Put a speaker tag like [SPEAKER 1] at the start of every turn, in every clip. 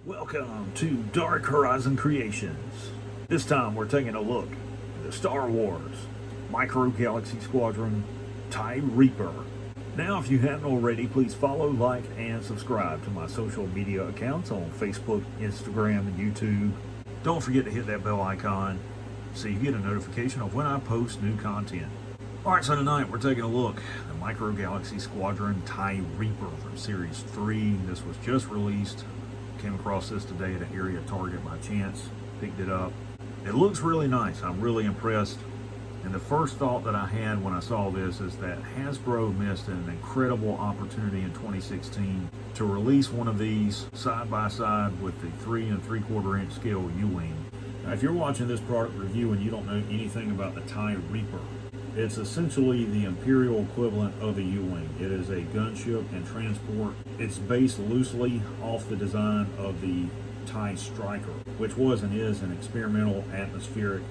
[SPEAKER 1] Welcome to Dark Horizon Creations. This time we're taking a look at the Star Wars Micro Galaxy Squadron TIE Reaper. Now, if you haven't already, please follow, like, and subscribe to my social media accounts on Facebook, Instagram, and YouTube. Don't forget to hit that bell icon so you get a notification of when I post new content. Alright, so tonight we're taking a look at the Micro Galaxy Squadron TIE Reaper from Series 3. This was just released. Came across this today at an area Target by chance, picked it up. It looks really nice. I'm really impressed. And the first thought that I had when I saw this is that Hasbro missed an incredible opportunity in 2016 to release one of these side by side with the 3 3/4 inch scale U-Wing. Now, if you're watching this product review and you don't know anything about the TIE Reaper, it's essentially the Imperial equivalent of a U-Wing. It is a gunship and transport. It's based loosely off the design of the TIE Striker, which was and is an experimental atmospheric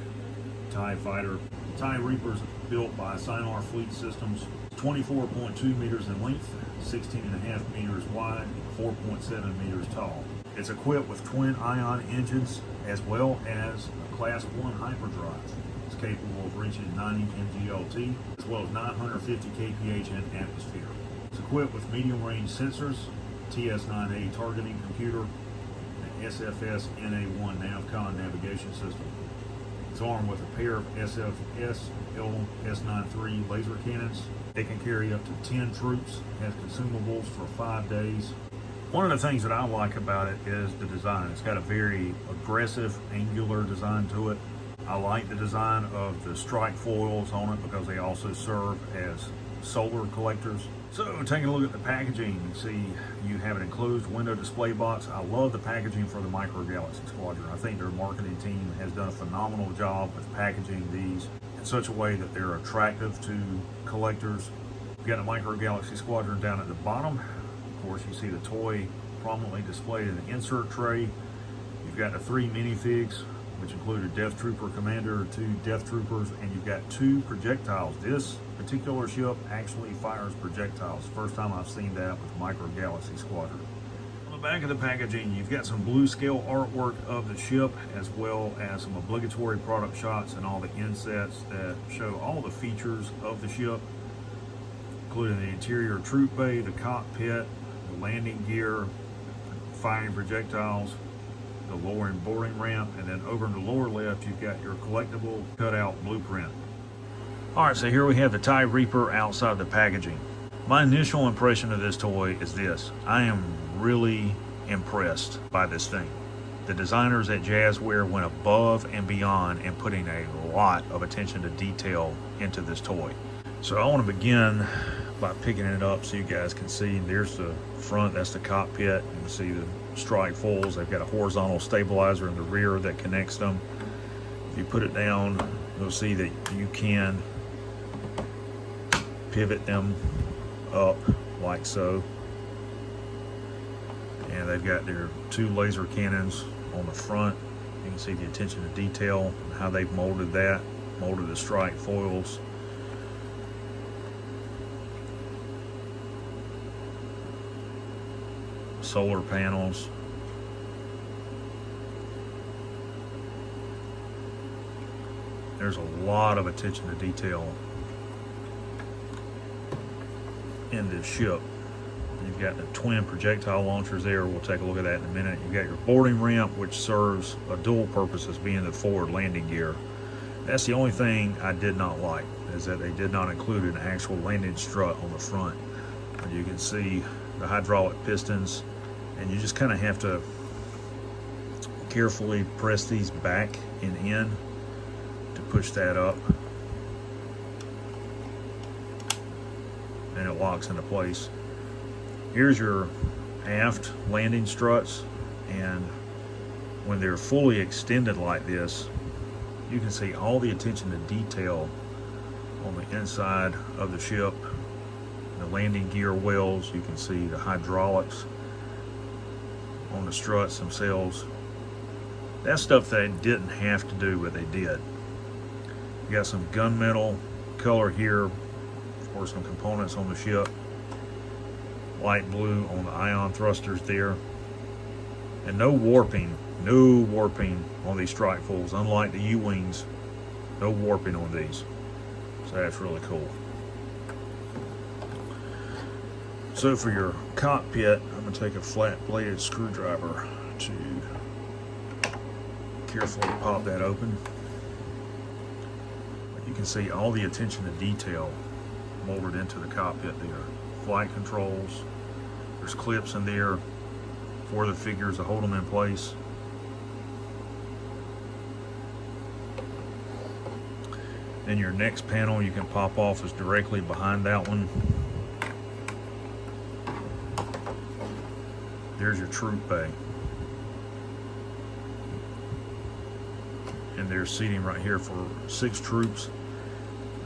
[SPEAKER 1] TIE fighter. The TIE Reaper is built by Sinar Fleet Systems, 24.2 meters in length, 16.5 meters wide, 4.7 meters tall. It's equipped with twin ion engines as well as a Class 1 hyperdrive. It's capable of reaching 90 mGLT as well as 950 kph in atmosphere. It's equipped with medium-range sensors, TS9A targeting computer, and SFS NA1 NavCon navigation system. It's armed with a pair of SFS LS93 laser cannons. It can carry up to 10 troops, has consumables for 5 days. One of the things that I like about it is the design. It's got a very aggressive, angular design to it. I like the design of the strike foils on it because they also serve as solar collectors. So taking a look at the packaging, you see you have an enclosed window display box. I love the packaging for the Micro Galaxy Squadron. I think their marketing team has done a phenomenal job with packaging these in such a way that they're attractive to collectors. You've got the Micro Galaxy Squadron down at the bottom. Of course, you see the toy prominently displayed in the insert tray. You've got the 3 minifigs, which include a Death Trooper commander, 2 Death Troopers, and you've got 2 projectiles. This particular ship actually fires projectiles. First time I've seen that with Micro Galaxy Squadron. On the back of the packaging, you've got some blue scale artwork of the ship, as well as some obligatory product shots and all the insets that show all the features of the ship, including the interior troop bay, the cockpit, the landing gear, firing projectiles, the lowering boarding ramp, and then over in the lower left you've got your collectible cutout blueprint. Alright, so here we have the TIE Reaper outside the packaging. My initial impression of this toy is this. I am really impressed by this thing. The designers at Jazzware went above and beyond in putting a lot of attention to detail into this toy. So I want to begin by picking it up so you guys can see. There's the front, that's the cockpit. You can see the strike foils. They've got a horizontal stabilizer in the rear that connects them. If you put it down, you'll see that you can pivot them up like so. And they've got their 2 laser cannons on the front. You can see the attention to detail and how they've molded that, molded the strike foils. Solar panels. There's a lot of attention to detail in this ship. You've got the twin projectile launchers there. We'll take a look at that in a minute. You've got your boarding ramp, which serves a dual purpose as being the forward landing gear. That's the only thing I did not like, is that they did not include an actual landing strut on the front. And you can see the hydraulic pistons, and you just kind of have to carefully press these back and in to push that up, and it locks into place. Here's your aft landing struts, and when they're fully extended like this, you can see all the attention to detail on the inside of the ship. The landing gear wells, you can see the hydraulics on the struts themselves. That's stuff they didn't have to do, but they did. You got some gunmetal color here for some components on the ship. Light blue on the ion thrusters there. And no warping on these strike fulls, unlike the U-Wings. No warping on these. So that's really cool. So for your cockpit, I'm going to take a flat bladed screwdriver to carefully pop that open. You can see all the attention to detail molded into the cockpit there. Flight controls, there's clips in there for the figures to hold them in place. Then your next panel you can pop off is directly behind that one. There's your troop bay. And there's seating right here for 6 troops.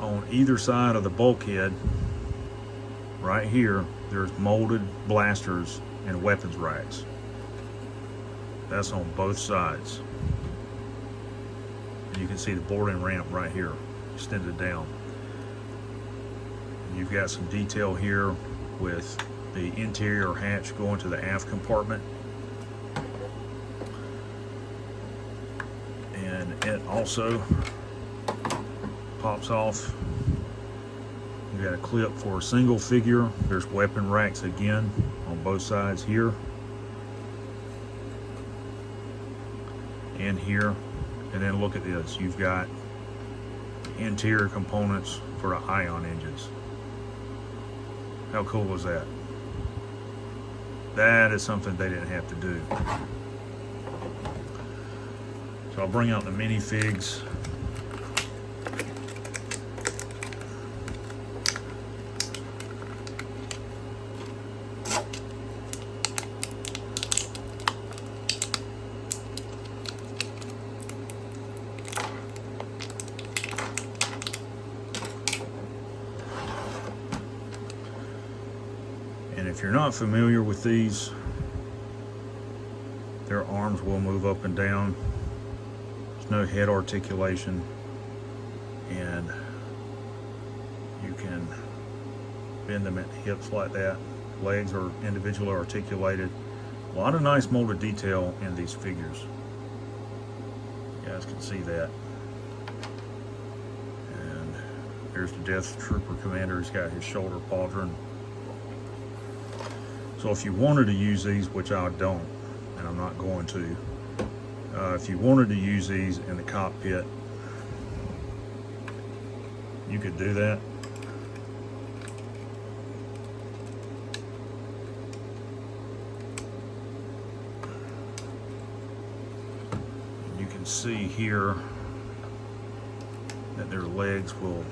[SPEAKER 1] On either side of the bulkhead, right here, there's molded blasters and weapons racks. That's on both sides. And you can see the boarding ramp right here, extended down. And you've got some detail here with the interior hatch going to the aft compartment. And it also pops off. You got a clip for a single figure. There's weapon racks again on both sides here and here. And then look at this. You've got interior components for the ion engines. How cool is that? That is something they didn't have to do. So I'll bring out the minifigs. And if you're not familiar with these, their arms will move up and down. There's no head articulation, and you can bend them at the hips like that. Legs are individually articulated. A lot of nice molded detail in these figures. You guys can see that. And here's the Death Trooper commander. He's got his shoulder pauldron. So if you wanted to use these, which I don't, and I'm not going to, if you wanted to use these in the cockpit, you could do that. You can see here that their legs will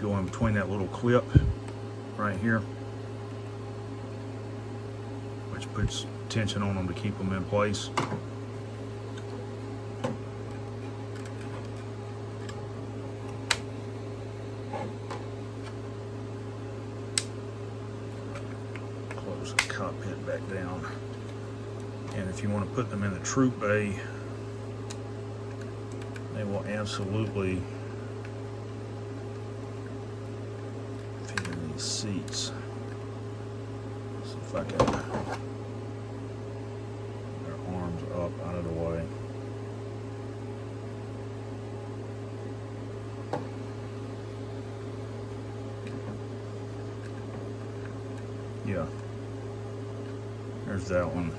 [SPEAKER 1] go in between that little clip right here, which puts tension on them to keep them in place. Close the cockpit back down. And if you want to put them in the troop bay, they will absolutely fit in these seats. See if I can. Their arms up out of the way. Yeah, there's that one.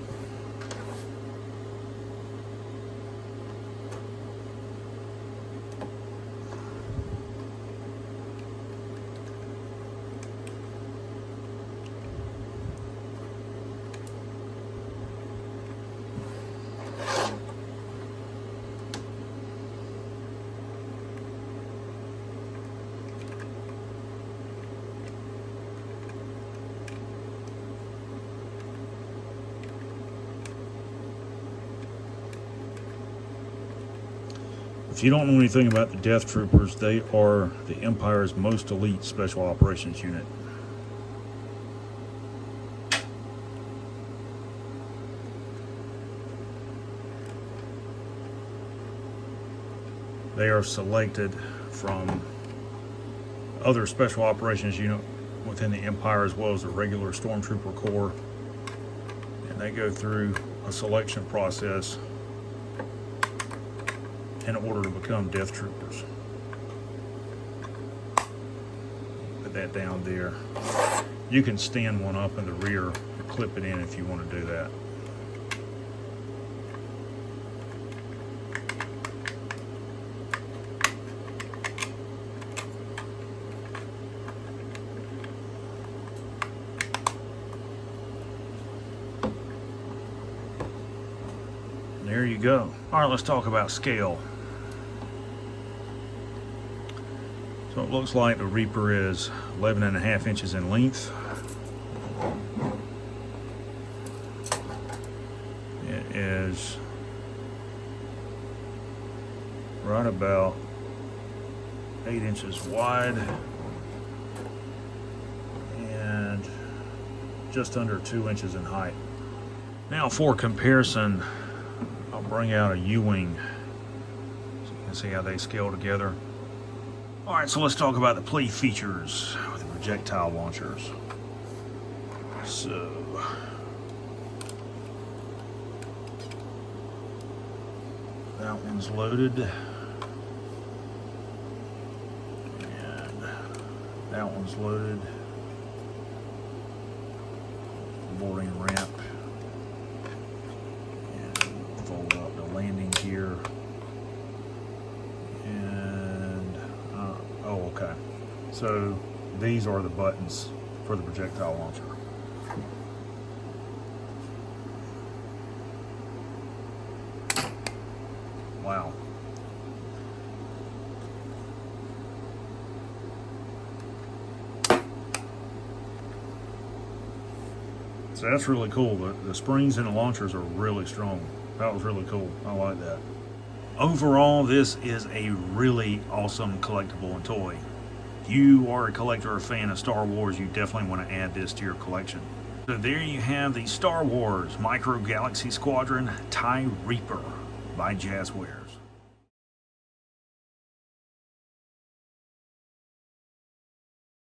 [SPEAKER 1] If you don't know anything about the Death Troopers, they are the Empire's most elite special operations unit. They are selected from other special operations unit within the Empire, as well as the regular Stormtrooper Corps. and they go through a selection process in order to become Death Troopers. Put that down there. You can stand one up in the rear or clip it in if you want to do that. There you go. All right, let's talk about scale. So it looks like the Reaper is 11.5 inches in length. It is right about 8 inches wide and just under 2 inches in height. Now for comparison, I'll bring out a U-wing so you can see how they scale together. All right, so let's talk about the play features with the projectile launchers. So, that one's loaded, and that one's loaded. Boarding ramp. Fold up the landing gear, and oh, okay, so these are the buttons for the projectile launcher. Wow. So that's really cool. The springs in the launchers are really strong. That was really cool. I like that. Overall, this is a really awesome collectible and toy. If you are a collector or fan of Star Wars, you definitely want to add this to your collection. So there you have the Star Wars Micro Galaxy Squadron TIE Reaper by Jazzware.